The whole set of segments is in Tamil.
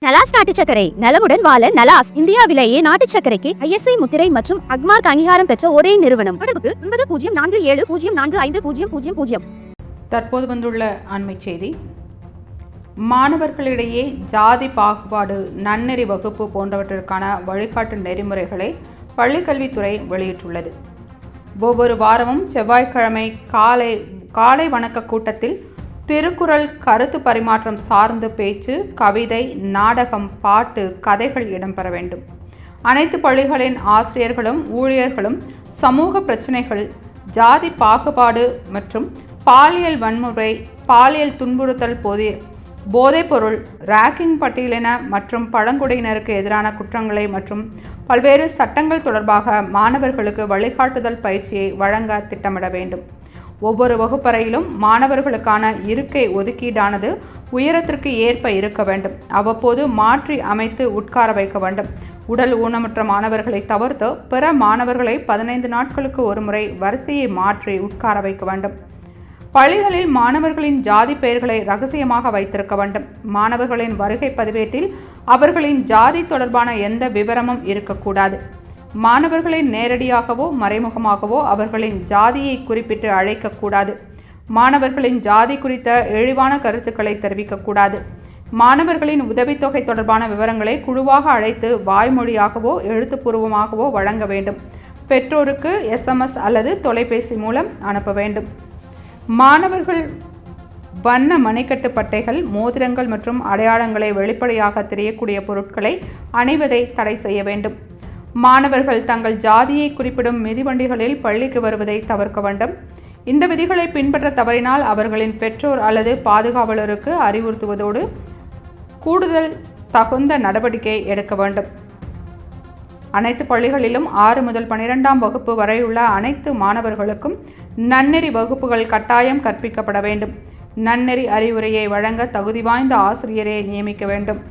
நலாஸ் நாட்டு சர்க்கரை நலமுடன் வாழ நலாஸ் இந்தியாவிலேயே நாட்டு சர்க்கரைக்கு ISI முத்திரை மற்றும் அக்மார்க் அங்கீகாரம் பெற்ற ஒரே நிறுவனம். தொடர்புக்கு 9047045000. தற்போது வந்துள்ள அண்மை செய்தி. மாணவர்களிடையே ஜாதி பாகுபாடு, நன்னெறி வகுப்பு போன்றவற்றிற்கான வழிகாட்டு நெறிமுறைகளை பள்ளிக்கல்வித்துறை வெளியிட்டுள்ளது. ஒவ்வொரு வாரமும் செவ்வாய்க்கிழமை காலை வணக்க கூட்டத்தில் திருக்குறள், கருத்து பரிமாற்றம் சார்ந்த பேச்சு, கவிதை, நாடகம், பாட்டு, கதைகள் இடம்பெற வேண்டும். அனைத்து பள்ளிகளின் ஆசிரியர்களும் ஊழியர்களும் சமூக பிரச்சினைகள், ஜாதி பாகுபாடு மற்றும் பாலியல் வன்முறை, பாலியல் துன்புறுத்தல், போதைப்பொருள், ராக்கிங், பட்டியலின மற்றும் பழங்குடியினருக்கு எதிரான குற்றங்களை மற்றும் பல்வேறு சட்டங்கள் தொடர்பாக மாணவர்களுக்கு வழிகாட்டுதல் பயிற்சியை வழங்க திட்டமிட வேண்டும். ஒவ்வொரு வகுப்பறையிலும் மாணவர்களுக்கான இருக்கை ஒதுக்கீடானது உயரத்திற்கு ஏற்ப இருக்க வேண்டும். அவ்வப்போது மாற்றி அமைத்து உட்கார வைக்க வேண்டும். உடல் ஊனமுற்ற மாணவர்களை தவிர்த்து பிற மாணவர்களை 15 நாட்களுக்கு ஒருமுறை வரிசையை மாற்றி உட்கார வைக்க வேண்டும். பள்ளிகளில் மாணவர்களின் ஜாதி பெயர்களை ரகசியமாக வைத்திருக்க வேண்டும். மாணவர்களின் வருகை பதிவேட்டில் அவர்களின் ஜாதி தொடர்பான எந்த விவரமும் இருக்கக்கூடாது. மாணவர்களை நேரடியாகவோ மறைமுகமாகவோ அவர்களின் ஜாதியை குறிப்பிட்டு அழைக்கக்கூடாது. மாணவர்களின் ஜாதி குறித்த இழிவான கருத்துக்களை தெரிவிக்கக்கூடாது. மாணவர்களின் உதவித்தொகை தொடர்பான விவரங்களை குழுவாக அழைத்து வாய்மொழியாகவோ எழுத்துப்பூர்வமாகவோ வழங்க வேண்டும். பெற்றோருக்கு SMS அல்லது தொலைபேசி மூலம் அனுப்ப வேண்டும். மாணவர்கள் வண்ண மணிக்கட்டு பட்டைகள், மோதிரங்கள் மற்றும் அடையாளங்களை வெளிப்படையாக தெரியக்கூடிய பொருட்களை அணிவதை தடை செய்ய வேண்டும். மாணவர்கள் தங்கள் ஜாதியை குறிப்பிடும் மிதிவண்டிகளில் பள்ளிக்கு வருவதை தவிர்க்க வேண்டும். இந்த விதிகளை பின்பற்ற தவறினால் அவர்களின் பெற்றோர் அல்லது பாதுகாவலருக்கு அறிவுறுத்துவதோடு கூடுதல் தகுந்த நடவடிக்கை எடுக்க வேண்டும். அனைத்து பள்ளிகளிலும் 6 முதல் 12ஆம் வகுப்பு வரையுள்ள அனைத்து மாணவர்களுக்கும் நன்னெறி வகுப்புகள் கட்டாயம் கற்பிக்கப்பட வேண்டும். நன்னெறி அறிவுரையை வழங்க தகுதி வாய்ந்த ஆசிரியரை நியமிக்க வேண்டும்.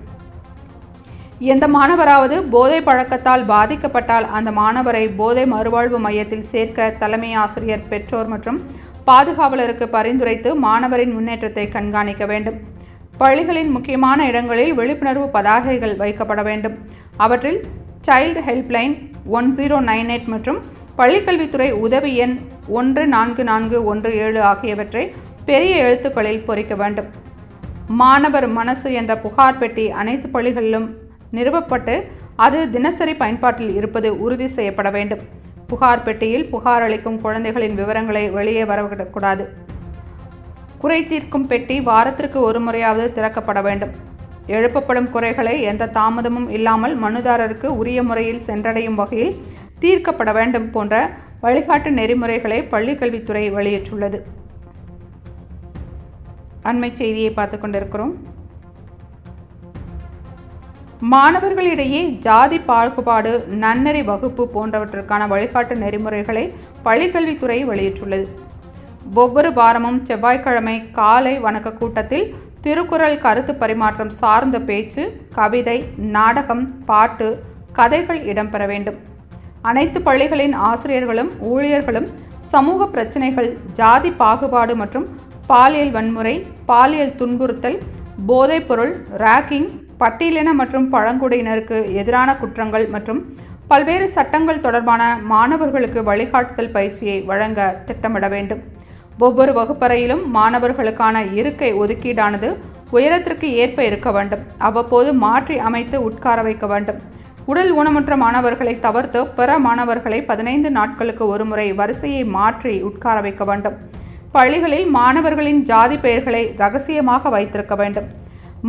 எந்த மாணவராவது போதை பழக்கத்தால் பாதிக்கப்பட்டால் அந்த மாணவரை போதை மறுவாழ்வு மையத்தில் சேர்க்க தலைமை ஆசிரியர், பெற்றோர் மற்றும் பாதுகாவலருக்கு பரிந்துரைத்து மாணவரின் முன்னேற்றத்தை கண்காணிக்க வேண்டும். பள்ளிகளின் முக்கியமான இடங்களில் விழிப்புணர்வு பதாகைகள் வைக்கப்பட வேண்டும். அவற்றில் சைல்டு ஹெல்ப்லைன் 1098 மற்றும் பள்ளிக்கல்வித்துறை உதவி எண் 14417 ஆகியவற்றை பெரிய எழுத்துக்களில் பொறிக்க வேண்டும். மாணவர் மனசு என்ற புகார் பெட்டி அனைத்து பள்ளிகளிலும் நிறுவப்பட்டு அது தினசரி பயன்பாட்டில் இருப்பது உறுதி செய்யப்பட வேண்டும். புகார் பெட்டியில் புகார் அளிக்கும் குழந்தைகளின் விவரங்களை வெளியே வரவிடக்கூடாது. குறை தீர்க்கும் பெட்டி வாரத்திற்கு ஒரு முறையாவது திறக்கப்பட வேண்டும். எழுப்பப்படும் குறைகளை எந்த தாமதமும் இல்லாமல் மனுதாரருக்கு உரிய முறையில் சென்றடையும் வகையில் தீர்க்கப்பட வேண்டும் போன்ற வழிகாட்டு நெறிமுறைகளை பள்ளிக்கல்வித்துறை வெளியிட்டுள்ளது. அண்மை செய்தியை பார்த்து கொண்டிருக்கிறோம். மாணவர்களிடையே ஜாதி பாகுபாடு, நன்னெறி வகுப்பு போன்றவற்றிற்கான வழிகாட்டு நெறிமுறைகளை பள்ளிக்கல்வித்துறை வெளியிட்டுள்ளது. ஒவ்வொரு வாரமும் செவ்வாய்க்கிழமை காலை வணக்க கூட்டத்தில் திருக்குறள், கருத்து பரிமாற்றம் சார்ந்த பேச்சு, கவிதை, நாடகம், பாட்டு, கதைகள் இடம்பெற வேண்டும். அனைத்து பள்ளிகளின் ஆசிரியர்களும் ஊழியர்களும் சமூக பிரச்சினைகள், ஜாதி பாகுபாடு மற்றும் பாலியல் வன்முறை, பாலியல் துன்புறுத்தல், போதைப்பொருள், ராக்கிங், பட்டியலின மற்றும் பழங்குடியினருக்கு எதிரான குற்றங்கள் மற்றும் பல்வேறு சட்டங்கள் தொடர்பான மாணவர்களுக்கு வழிகாட்டுதல் பயிற்சியை வழங்க திட்டமிட வேண்டும். ஒவ்வொரு வகுப்பறையிலும் மாணவர்களுக்கான இருக்கை ஒதுக்கீடானது உயரத்திற்கு ஏற்ப இருக்க வேண்டும். அவ்வப்போது மாற்றி அமைத்து உட்கார வைக்க வேண்டும். உடல் ஊனமுற்ற மாணவர்களை தவிர்த்து பிற மாணவர்களை 15 நாட்களுக்கு ஒருமுறை வரிசையை மாற்றி உட்கார வைக்க வேண்டும். பள்ளிகளில் மாணவர்களின் ஜாதி பெயர்களை ரகசியமாக வைத்திருக்க வேண்டும்.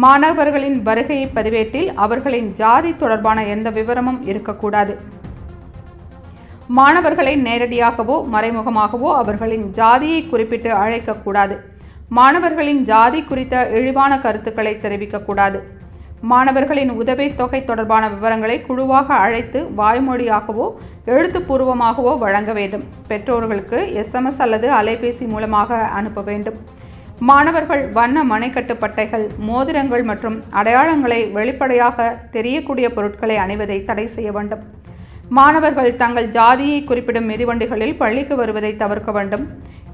மாணவர்களின் வருகை பதிவேட்டில் அவர்களின் ஜாதி தொடர்பான எந்த விவரமும் இருக்கக்கூடாது. மாணவர்களை நேரடியாகவோ மறைமுகமாகவோ அவர்களின் ஜாதியை குறிப்பிட்டு அழைக்கக்கூடாது. மாணவர்களின் ஜாதி குறித்த இழிவான கருத்துக்களை தெரிவிக்கக்கூடாது. மாணவர்களின் உதவித்தொகை தொடர்பான விவரங்களை குழுவாக அழைத்து வாய்மொழியாகவோ எழுத்துப்பூர்வமாகவோ வழங்க வேண்டும். பெற்றோர்களுக்கு SMS அல்லது அலைபேசி மூலமாக அனுப்ப வேண்டும். மாணவர்கள் வண்ண மணிக்கட்டு பட்டைகள், மோதிரங்கள் மற்றும் அடையாளங்களை வெளிப்படையாக தெரியக்கூடிய பொருட்களை அணிவதை தடை செய்ய வேண்டும். மாணவர்கள் தங்கள் ஜாதியை குறிப்பிடும் மிதிவண்டிகளில் பள்ளிக்கு வருவதை தவிர்க்க வேண்டும்.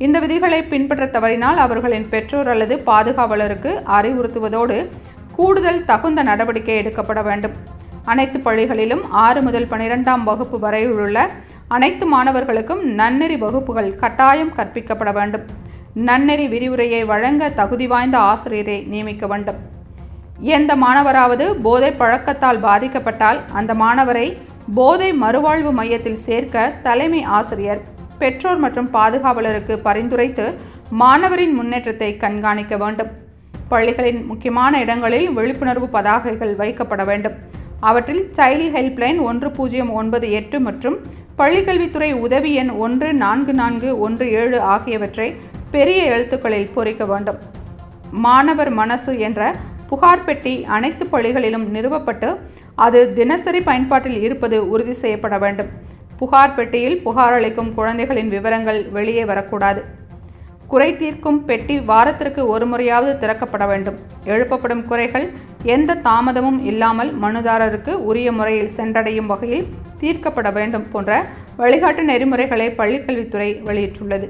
இந்த விதிகளை பின்பற்ற தவறினால் அவர்களின் பெற்றோர் அல்லது பாதுகாவலருக்கு அறிவுறுத்துவதோடு கூடுதல் தகுந்த நடவடிக்கை எடுக்கப்பட வேண்டும். அனைத்து பள்ளிகளிலும் 6 முதல் 12ஆம் வகுப்பு வரையுள்ள அனைத்து மாணவர்களுக்கும் நன்னெறி வகுப்புகள் கட்டாயம் கற்பிக்கப்பட வேண்டும். நன்னெறி விரிவுரையை வழங்க தகுதி வாய்ந்த ஆசிரியரை நியமிக்க வேண்டும். எந்த மாணவராவது போதை பழக்கத்தால் பாதிக்கப்பட்டால் அந்த மாணவரை போதை மறுவாழ்வு மையத்தில் சேர்க்க தலைமை ஆசிரியர், பெற்றோர் மற்றும் பாதுகாவலருக்கு பரிந்துரைத்து மாணவரின் முன்னேற்றத்தை கண்காணிக்க வேண்டும். பள்ளிகளின் முக்கியமான இடங்களில் விழிப்புணர்வு பதாகைகள் வைக்கப்பட வேண்டும். அவற்றில் சைல்டு ஹெல்ப்லைன் 1098 மற்றும் பள்ளிக்கல்வித்துறை உதவி எண் 14417 ஆகியவற்றை பெரிய எழுத்துக்களில் பொறிக்க வேண்டும். மாணவர் மனசு என்ற புகார் பெட்டி அனைத்து பள்ளிகளிலும் நிறுவப்பட்டு அது தினசரி பயன்பாட்டில் இருப்பது உறுதி செய்யப்பட வேண்டும். புகார் பெட்டியில் புகார் அளிக்கும் குழந்தைகளின் விவரங்கள் வெளியே வரக்கூடாது. குறை தீர்க்கும் பெட்டி வாரத்திற்கு ஒரு முறையாவது திறக்கப்பட வேண்டும். எழுப்பப்படும் குறைகள் எந்த தாமதமும் இல்லாமல் மனுதாரருக்கு உரிய முறையில் சென்றடையும் வகையில் தீர்க்கப்பட வேண்டும் போன்ற வழிகாட்டு நெறிமுறைகளை பள்ளிக்கல்வித்துறை வெளியிட்டுள்ளது.